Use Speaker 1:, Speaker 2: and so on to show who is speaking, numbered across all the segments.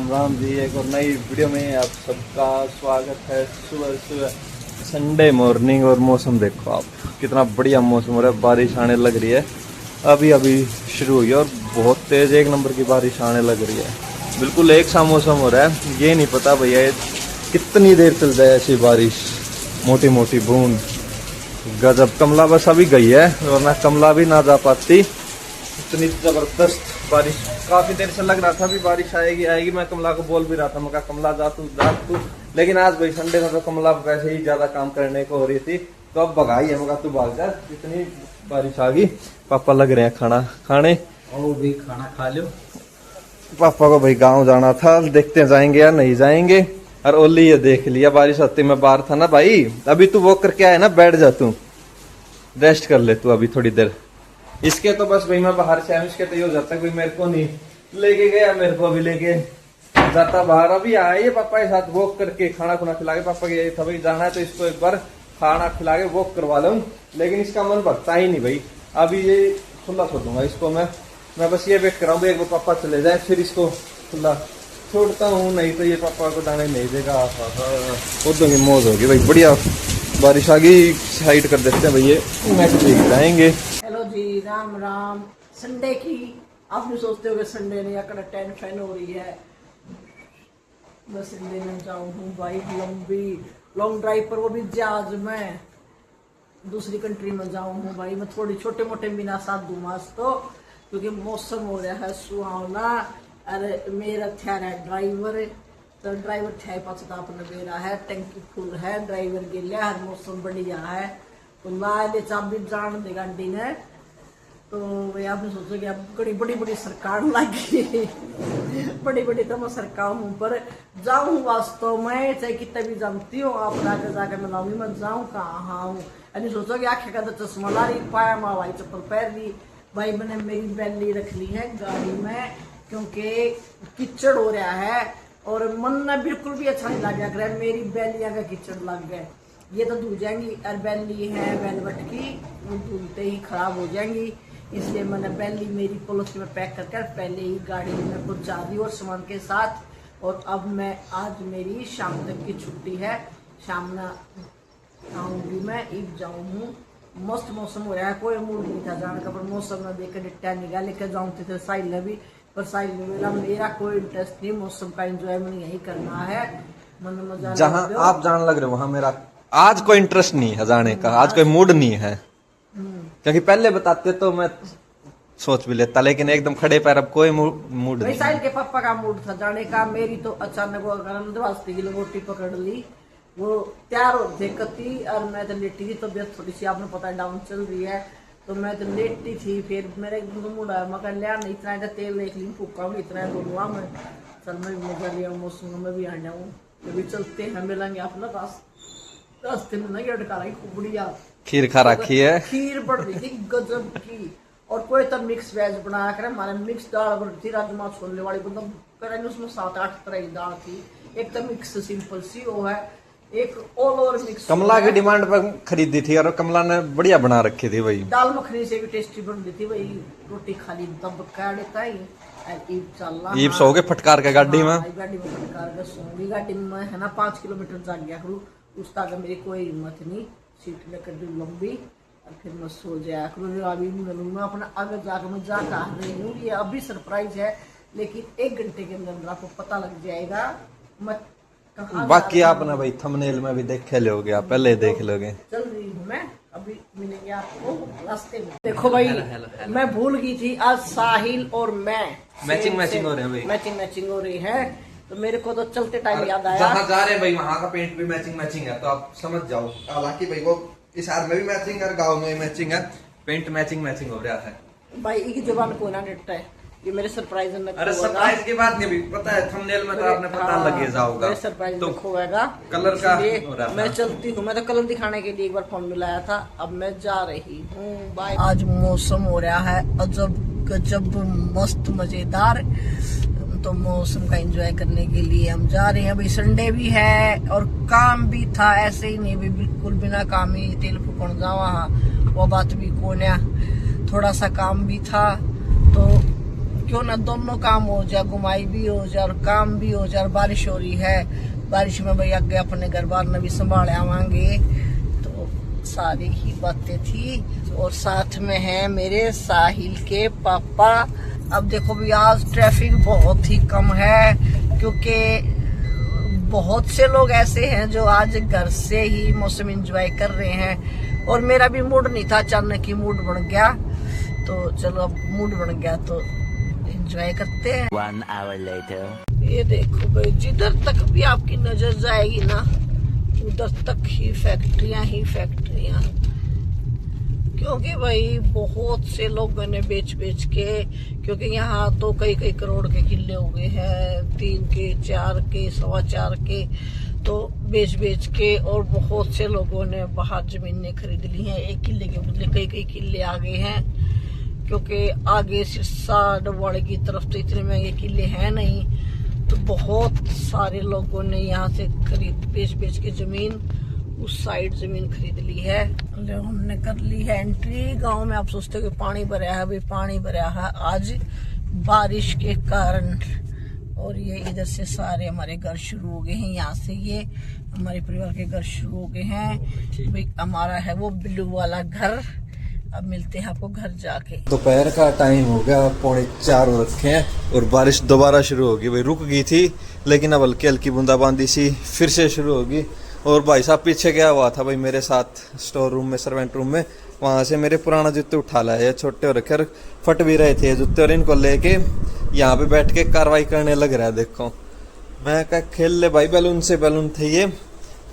Speaker 1: राम जी। एक और नई वीडियो में आप सबका स्वागत है। सुबह सुबह संडे मॉर्निंग और मौसम देखो आप, कितना बढ़िया मौसम हो रहा है। बारिश आने लग रही है, अभी अभी शुरू हुई है और बहुत तेज एक नंबर की बारिश आने लग रही है। बिल्कुल एक सा मौसम हो रहा है, ये नहीं पता भैया ये कितनी देर चल जाए ऐसी बारिश। मोटी मोटी बूंद, गजब। कमला बस अभी गई है, वरना कमला भी ना जा पाती। इतनी जबरदस्त बारिश, काफी देर से लग रहा था अभी बारिश आएगी आएगी। मैं कमला को बोल भी रहा था, मैं कहा कमला जा तू। लेकिन आज भाई संडे था तो कमला वैसे ही ज्यादा काम करने को हो रही थी, तो अब भगाई है। मैं कहा तू भाग जा, इतनी बारिश आ गई। पापा लग रहे हैं खाना खाने,
Speaker 2: और भी खाना खा लो।
Speaker 1: पापा को भाई गाँव जाना था, देखते हैं जाएंगे या नहीं जाएंगे। और ओली ये देख लिया बारिश आती। मैं बाहर था ना भाई, अभी तू वॉक करके आया ना, बैठ जा तू, रेस्ट कर ले तू अभी थोड़ी देर। इसके तो बस भाई मैं बाहर से आया, इसके तो ये हो जाता है कोई मेरे को नहीं लेके गया, मेरे को भी लेके जाता बाहर। अभी आए ये पापा के साथ वॉक करके खाना खुना खिला के। पापा के था भाई जाना है तो इसको एक बार खाना खिला के वॉक करवा लूं, लेकिन इसका मन भरता ही नहीं भाई। अभी ये खुला छोड़ दूंगा इसको मैं बस ये वेट कर रहा हूँ एक बार पापा चले जाए, फिर इसको खुला छोड़ता हूँ। नहीं तो ये पापा को दाने नहीं देगा। उधर की मौज होगी भाई, बढ़िया बारिश आ गई। साइड कर देते हैं भाई, ये मैच देख जाएंगे।
Speaker 2: हेलो जी, राम राम। संडे की आप भी सोचते हो कि संडे नहीं, अकड़ टेंशन हो रही है। मैं संडे में जाऊँ हूँ भाई लंबी लॉन्ग ड्राइव पर, वो भी जहाज में दूसरी कंट्री में जाऊँ हूँ भाई। मैं थोड़ी छोटे मोटे बिना साथ दूँ मास तो, क्योंकि मौसम हो रहा है सुहावना। अरे मेरा थ्यार है ड्राइवर, तो ड्राइवर छः पाँच आपने मेरा है, टंकी फुल है, ड्राइवर के लिए हर मौसम बढ़िया है। तो लाए चाबी जान दे गाड़ी ने, तो भाई आपने सोचो कि अब बड़ी बड़ी बड़ी सरकार लगी बड़ी बड़ी तो मैं सरकार हूँ, पर जाऊँ वास्तव में चाहे कितना भी जानती हूँ आप आगे जाकर मैं लाऊंगी। मैं जाऊँ कहाँ हूँ, यानी सोचो कि आखे का तो चश्मा ला रही, पाया माँ भाई चप्पल पहन ली भाई। मैंने मेरी बैली रख ली है गाड़ी में, क्योंकि कीचड़ हो रहा है और मन में बिल्कुल भी अच्छा नहीं लग रहा है। मेरी बैलियां का कीचड़ लग गए, ये तो धुल जाएंगी। और बैली है वेलवेट की, वो धुलते ही खराब हो जाएंगी, इसलिए मैंने बैली मेरी पॉलिथीन में पैक कर पहले ही गाड़ी में पहुंचा दी और सामान के साथ। और अब मैं आज मेरी शाम तक की छुट्टी है, शाम में आऊंगी मैं, ईद जाऊँ हूँ। मस्त मौसम हो रहा है, कोई मूड नहीं था जाने का, पर मौसम में देख कर डिट्टा निकाल लेकर जाऊँ थे साइल में भी, पर साइल में मेरा कोई इंटरेस्ट नहीं। मौसम का एंजॉयमेंट यही करना है। मन
Speaker 1: जहाँ आप जाने लग रहे हो वहाँ मेरा आज कोई इंटरेस्ट नहीं है जाने का, आज कोई मूड नहीं है। क्योंकि पहले बताते तो मैं सोच भी लेता, लेकिन एकदम खड़े पैर अब कोई मूड नहीं।
Speaker 2: साइल के पापा का मूड था जाने का, मेरी तो अचानक वो वास्ते की लोटी पकड़ ली, वो तैयार होते कती और मैं तो लेटी थी। तबियत थोड़ी सी आपने पता है डाउन चल रही है, तो मैं तो लेटी थी। फिर मेरा एकदम मूड आया, मैं लिया नहीं इतना तेल देख ली फूका इतना बोलूँगा मैं, चल मैं भी मजा लिया मौसम में भी आ जाऊँ। अभी चलते हैं, मिलेंगे अपना रास्ते में नहीं अटका रही खूब बढ़िया
Speaker 1: खीर खा रखी है,
Speaker 2: खीर बढ़ रही थी गजब की। और कोई तो मिक्स वेज बनाया करे, हमारे मिक्स दाल बन रही थी, राजमा छोले वाली, मतलब करेंगे उसमें 7-8 तरह की दाल थी। एक तो मिक्स सिंपल सी वो है, एक ऑल ओवर मिक्स।
Speaker 1: कमला की डिमांड पर खरीदी थी और कमला ने बढ़िया बना रखी थी भाई।
Speaker 2: दाल मखनी से भी टेस्टी बन रही थी भाई। रोटी खाली दब का देता है।
Speaker 1: ईब सो गए फटकार के गाड़ी में,
Speaker 2: गाड़ी में फटकार के सोंगी। गाड़ी में है ना 5 किलोमीटर जा गया करूँ, उस तक मेरी कोई हिम्मत नहीं, सीट लेकर दी लंबी और फिर मैं सो जाया करूँ। अभी मैं अपना आगे जाकर मैं जा कहा रही हूँ, ये अभी सरप्राइज है, लेकिन 1 घंटे के अंदर आपको पता लग जाएगा मैं कहाँ।
Speaker 1: बाकी आपने भाई थंबनेल में भी देखे लोगे, आप पहले देख लोगे।
Speaker 2: चल रही हूँ मैं, अभी मिलेंगे आपको रास्ते में। देखो भाई मैं भूल गई थी, आज साहिल और मैं
Speaker 1: मैचिंग हो रहे हैं भाई,
Speaker 2: मैचिंग हो रही है। तो मेरे को तो चलते टाइम याद आया,
Speaker 1: जहाँ जा रहे हैं भाई वहाँ का पेंट भी मैचिंग है, तो आप समझ जाओ। हालांकि भाई वो इस शहर में भी मैचिंग है, गाँव में भी मैचिंग है, पेंट मैचिंग हो रहा है भाई।
Speaker 2: एक जबान को ना डेटा है ये मेरे सरप्राइज में।
Speaker 1: अरे सरप्राइज की बात नहीं, भी पता है थंबनेल में तो आपने पता लगे जाओगा।
Speaker 2: सरप्राइज
Speaker 1: तो
Speaker 2: होगा
Speaker 1: कलर का
Speaker 2: मैं चलती हूँ, मैं तो कलर दिखाने के लिए एक बार फोन मिलाया था, अब मैं जा रही हूँ बाय। आज मौसम हो रहा है अजब गजब मस्त मजेदार, तो मौसम का एंजॉय करने के लिए हम जा रहे हैं भाई। संडे भी है और काम भी था, ऐसे ही नहीं भी बिल्कुल बिना काम ही तेल फुकन जावा, वो बात भी कोन्या, थोड़ा सा काम भी था। तो क्यों ना दोनों काम हो जाए, घुमाई भी हो जाए और काम भी हो जाए। और बारिश हो रही है, बारिश में भाई आगे अपने घर बार ने भी संभाल आवांगे। तो सारी ही बातें थी। और साथ में है मेरे साहिल के पापा। अब देखो भी आज ट्रैफिक बहुत ही कम है, क्योंकि बहुत से लोग ऐसे हैं जो आज घर से ही मौसम एंजॉय कर रहे हैं। और मेरा भी मूड नहीं था, अचानक ही मूड बन गया। तो चलो अब मूड बन गया तो एंजॉय करते हैं।
Speaker 3: 1 hour later.
Speaker 2: ये देखो भाई, जिधर तक भी आपकी नजर जाएगी ना, उधर तक ही फैक्ट्रियां। क्योंकि भाई बहुत से लोगों ने बेच के, क्योंकि यहाँ तो कई करोड़ के किले हो गए हैं, 3 के 4 के 4.25 के, तो बेच के। और बहुत से लोगों ने बाहर जमीनें खरीद ली हैं, एक किले के बदले कई किले आ गए हैं। क्योंकि आगे सिरसा डबवाड़े की तरफ तो इतने महंगे किले हैं नहीं, तो बहुत सारे लोगों ने यहाँ से बेच के जमीन, उस साइड जमीन खरीद ली है। हमने कर ली है एंट्री गांव में। आप सोचते हो कि पानी भरा है, भाई पानी भरा है आज बारिश के कारण। और ये इधर से सारे हमारे घर शुरू हो गए हैं, यहाँ से ये हमारे परिवार के घर शुरू हो गए हैं। भाई हमारा है वो ब्लू वाला घर। अब मिलते हैं आपको घर जाके।
Speaker 1: दोपहर का टाइम हो गया, 3:45 हो रखे हैं और बारिश दोबारा शुरू होगी। भाई रुक गई थी, लेकिन अब हल्की हल्की बूंदाबांदी सी फिर से शुरू होगी। और भाई साहब पीछे गया हुआ था भाई मेरे साथ स्टोर रूम में, सर्वेंट रूम में, वहाँ से मेरे पुराना जूते उठा लाए, छोटे हो रखे, फट भी रहे थे जूते, और इनको लेके यहाँ पे बैठ के कार्रवाई करने लग रहा है। देखो मैं क्या खेल ले भाई, बैलून से बैलून थे ये,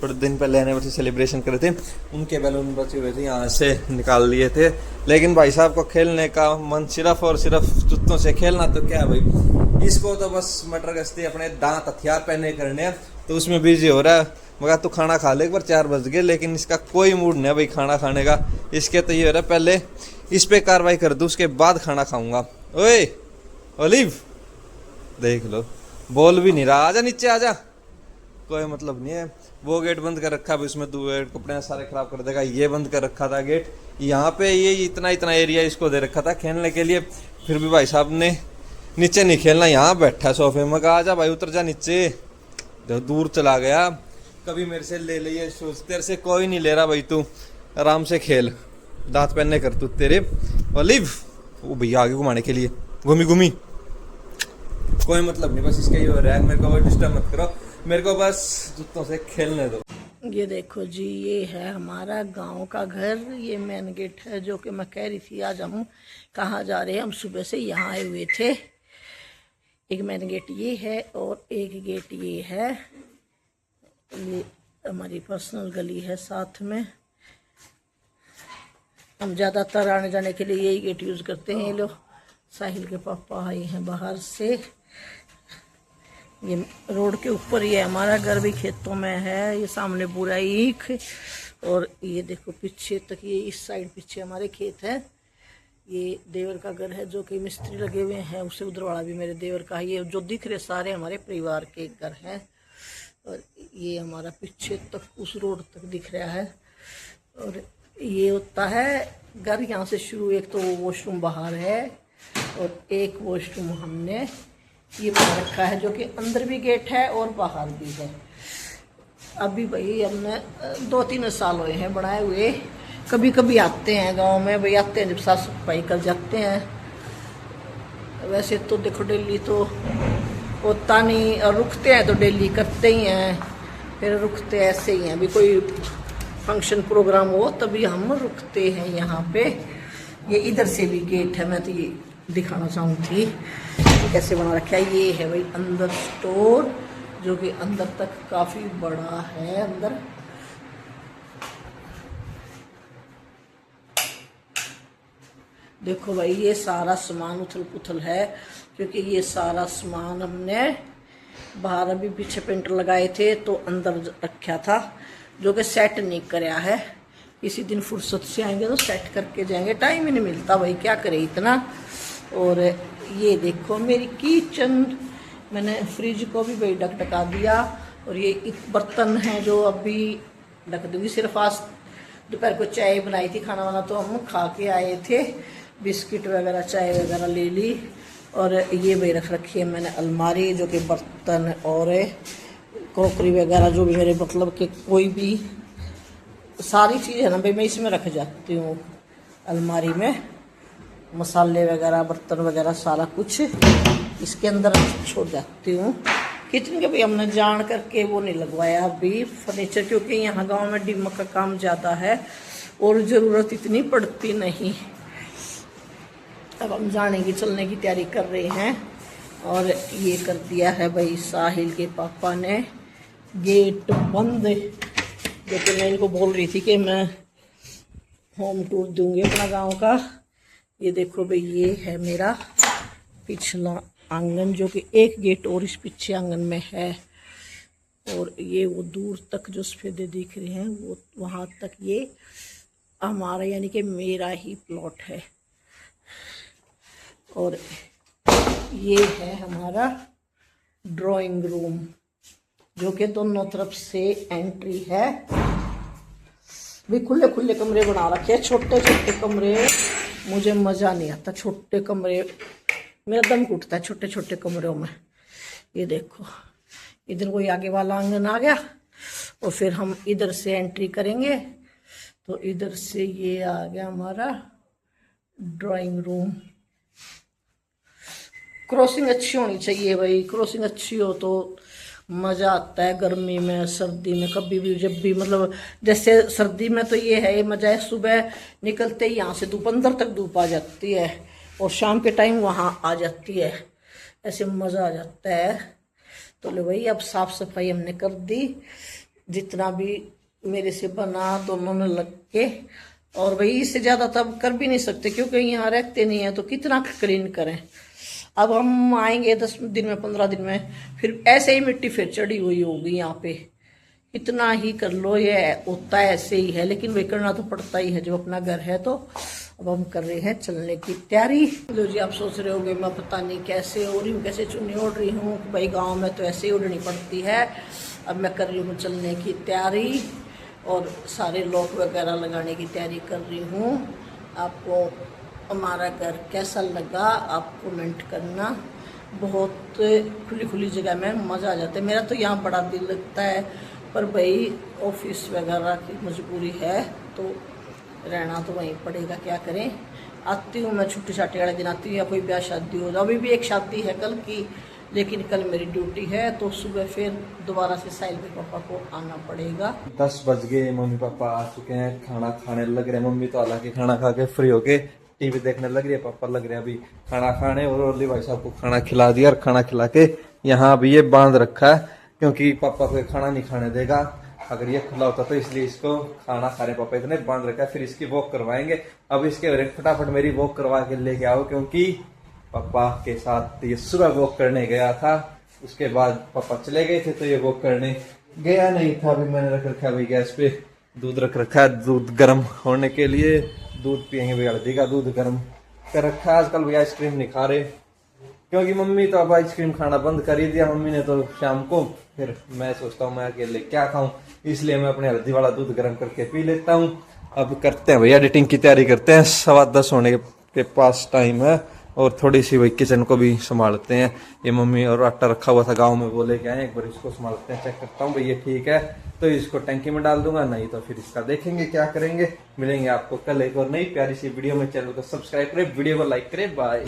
Speaker 1: थोड़े दिन पहले एनिवर्सरी सेलिब्रेशन करे थे, उनके बैलून बचे हुए थे, यहाँ से निकाल लिए थे। लेकिन भाई साहब को खेलने का मन सिर्फ और सिर्फ जूतों से खेलना, तो क्या भाई इसको तो बस मटर गश्ती अपने दांत हथियार पहने करने, तो उसमें बिजी हो रहा है। मगर तू खाना खा ले, एक बार 4 बज गए, लेकिन इसका कोई मूड नहीं है भाई खाना खाने का। इसके तो ये हो रहा है पहले इस पे कार्रवाई कर दूं, उसके बाद खाना खाऊंगा। ओए ओलिव देख लो, बोल भी नहीं रहा, आजा नीचे आजा, कोई मतलब नहीं है। वो गेट बंद कर रखा है, उसमें कपड़े सारे खराब कर देगा। ये बंद कर रखा था गेट, यहाँ पे ये इतना एरिया इसको दे रखा था खेलने के लिए। फिर भी भाई साहब ने नीचे नहीं खेलना, यहाँ बैठा सोफे में, कहा आजा भाई उतर जा नीचे, जो दूर चला गया। कभी मेरे से ले लिए शूज, तेरे से कोई नहीं ले रहा भाई, तू आराम से खेल, दांत पहनने कर तू तेरे। ओलिव वो भैया आगे घुमाने के लिए घूमी कोई मतलब नहीं, बस इसका ही हो रहा है। मेरे को डिस्टर्ब मत करो, मेरे को बस जूतों से खेलने दो।
Speaker 2: ये देखो जी, ये है हमारा गांव का घर। ये मेन गेट है, जो कि मैं कह रही थी आज हम कहाँ जा रहे हैं। हम सुबह से यहाँ आए हुए थे। एक मेन गेट ये है और एक गेट ये है। ये हमारी पर्सनल गली है साथ में। हम ज़्यादातर आने जाने के लिए यही गेट यूज़ करते हैं। ये लोग साहिल के पापा आए हैं बाहर से। ये रोड के ऊपर ही है हमारा घर, भी खेतों में है। ये सामने बुरा ईख, और ये देखो पीछे तक, ये इस साइड पीछे हमारे खेत है। ये देवर का घर है, जो कि मिस्त्री लगे हुए हैं। उससे उधर वाला भी मेरे देवर का है। ये जो दिख रहे सारे हमारे परिवार के घर हैं। और ये हमारा पीछे तक उस रोड तक दिख रहा है। और ये होता है घर, यहाँ से शुरू। एक तो वॉशरूम बाहर है और एक वॉशरूम हमने ये बना रखा है, जो कि अंदर भी गेट है और बाहर भी है। अभी भाई हमने 2-3 साल हुए हैं बनाए हुए। कभी कभी आते हैं गांव में, भाई आते हैं जब साफ सफाई कर जाते हैं। वैसे तो देखो डेली तो होता नहीं, और रुकते हैं तो डेली करते ही हैं, फिर रुकते ऐसे ही हैं। अभी कोई फंक्शन प्रोग्राम हो तभी हम रुकते हैं यहाँ पे। ये इधर से भी गेट है, मैं तो ये दिखाना चाहूँगी कैसे बना रखा है। ये है भाई अंदर स्टोर, जो कि अंदर तक काफ़ी बड़ा है। अंदर देखो भाई, ये सारा सामान उथल पुथल है, क्योंकि ये सारा सामान हमने बाहर अभी पीछे पेंटर लगाए थे तो अंदर रखा था, जो कि सेट नहीं कराया है। इसी दिन फुर्सत से आएंगे तो सेट करके जाएंगे। टाइम ही नहीं मिलता भाई, क्या करे इतना। और ये देखो मेरी किचन, मैंने फ्रिज को भी भाई ढका दिया। और ये बर्तन हैं जो अभी ढक दूँगी। सिर्फ आज दोपहर को चाय बनाई थी, खाना वाना तो हम खा के आए थे, बिस्किट वगैरह चाय वगैरह ले ली। और ये भी रख रखी है मैंने अलमारी, जो कि बर्तन और क्रॉकरी वगैरह जो भी मेरे मतलब कि कोई भी सारी चीज़ है ना भाई मैं इसमें रख जाती हूँ अलमारी में। मसाले वगैरह बर्तन वगैरह सारा कुछ इसके अंदर छोड़ जाती हूँ। किचन के भी हमने जान करके वो नहीं लगवाया अभी फर्नीचर, क्योंकि यहाँ गांव में डिमक का काम ज़्यादा है और ज़रूरत इतनी पड़ती नहीं। अब हम जाने की चलने की तैयारी कर रहे हैं। और ये कर दिया है भाई साहिल के पापा ने गेट बंद, जो कि मैं इनको बोल रही थी कि मैं होम टूर दूंगी अपना गांव का। ये देखो भाई ये है मेरा पिछला आंगन, जो कि एक गेट और इस पीछे आंगन में है। और ये वो दूर तक जो सफेदे दिख रहे हैं वो वहाँ तक ये हमारा यानी कि मेरा ही प्लॉट है। और ये है हमारा ड्राइंग रूम, जो कि दोनों तरफ से एंट्री है। भी खुले खुले कमरे बना रखे हैं, छोटे छोटे कमरे मुझे मज़ा नहीं आता। छोटे कमरे मेरा दम घुटता है छोटे छोटे कमरों में। ये देखो इधर कोई आगे वाला आंगन आ गया और फिर हम इधर से एंट्री करेंगे तो इधर से ये आ गया हमारा ड्राइंग रूम। क्रॉसिंग अच्छी होनी चाहिए भाई, क्रॉसिंग अच्छी हो तो मज़ा आता है। गर्मी में सर्दी में कभी भी जब भी मतलब जैसे सर्दी में तो ये है ये मज़ा है, सुबह निकलते ही यहाँ से धूप अंदर तक धूप आ जाती है और शाम के टाइम वहाँ आ जाती है, ऐसे मज़ा आ जाता है। तो ले भाई अब साफ़ सफाई हमने कर दी जितना भी मेरे से बना दोनों ने लग के। और भाई इससे ज़्यादा तब कर भी नहीं सकते क्योंकि यहाँ रहते नहीं हैं तो कितना क्लीन करें। अब हम आएंगे 10 दिन में 15 दिन में फिर ऐसे ही मिट्टी फिर चढ़ी हुई होगी यहाँ पे। इतना ही कर लो, ये होता है ऐसे ही है, लेकिन वे करना तो पड़ता ही है जब अपना घर है। तो अब हम कर रहे हैं चलने की तैयारी। लो जी आप सोच रहे होंगे मैं पता नहीं कैसे हो रही हूँ, कैसे चुन्नी ओढ़ रही हूँ। भाई गाँव में तो ऐसे ही उड़नी पड़ती है। अब मैं कर रही हूँ चलने की तैयारी और सारे लॉक वगैरह लगाने की तैयारी कर रही हूँ। आपको हमारा घर कैसा लगा आप कमेंट करना। बहुत खुली खुली जगह में मज़ा आ जाता है। मेरा तो यहाँ बड़ा दिल लगता है, पर भाई ऑफिस वगैरह की मजबूरी है तो रहना तो वहीं पड़ेगा, क्या करें। आती हूँ मैं छुट्टी छाटी वाले दिन आती हूँ या कोई ब्याह शादी हो। अभी भी एक शादी है कल की, लेकिन कल मेरी ड्यूटी है तो सुबह फिर दोबारा से साहिल के पापा को आना पड़ेगा।
Speaker 1: 10 बज गए, मम्मी पापा आ चुके हैं, खाना खाने लग रहे हैं। मम्मी तो हालांकि खाना खा के फ्री होके टीवी देखने लग रही है, पापा लग रहे हैं अभी खाना खाने। और ओरली भाई साहब को खाना खिला दिया और खाना खिला के यहाँ अभी ये बांध रखा है क्योंकि पापा को खाना नहीं खाने देगा अगर ये खुला होता, तो इसलिए इसको खाना खाने पापा इतने बांध रखा है। फिर इसकी वॉक करवाएंगे। अब इसके फटाफट मेरी वॉक करवा के लेके आओ, क्योंकि पापा के साथ ये सुबह वॉक करने गया था, उसके बाद पापा चले गए थे तो ये वॉक करने गया नहीं था। अभी मैंने रख रखा है भाई गैस पे दूध रख रखा है, दूध गर्म होने के लिए। दूध पियेंगे भाई, हल्दी का दूध गर्म कर रखा है। आजकल भैया आइसक्रीम नहीं खा रहे क्योंकि मम्मी तो अब आइसक्रीम खाना बंद कर ही दिया मम्मी ने तो शाम को। फिर मैं सोचता हूँ मैं अकेले क्या खाऊं, इसलिए मैं अपने हल्दी वाला दूध गर्म करके पी लेता हूँ। अब करते हैं भैया एडिटिंग की तैयारी करते हैं। 10:15 होने के पास टाइम है और थोड़ी सी भाई किचन को भी संभालते हैं। ये मम्मी और आटा रखा हुआ था गांव में, वो लेके आए, एक बार इसको संभालते हैं, चेक करता हूँ भाई ये ठीक है तो इसको टंकी में डाल दूंगा, नहीं तो फिर इसका देखेंगे क्या करेंगे। मिलेंगे आपको कल एक और नई प्यारी सी वीडियो में। चैनल को सब्सक्राइब करें, वीडियो को लाइक करें, बाय।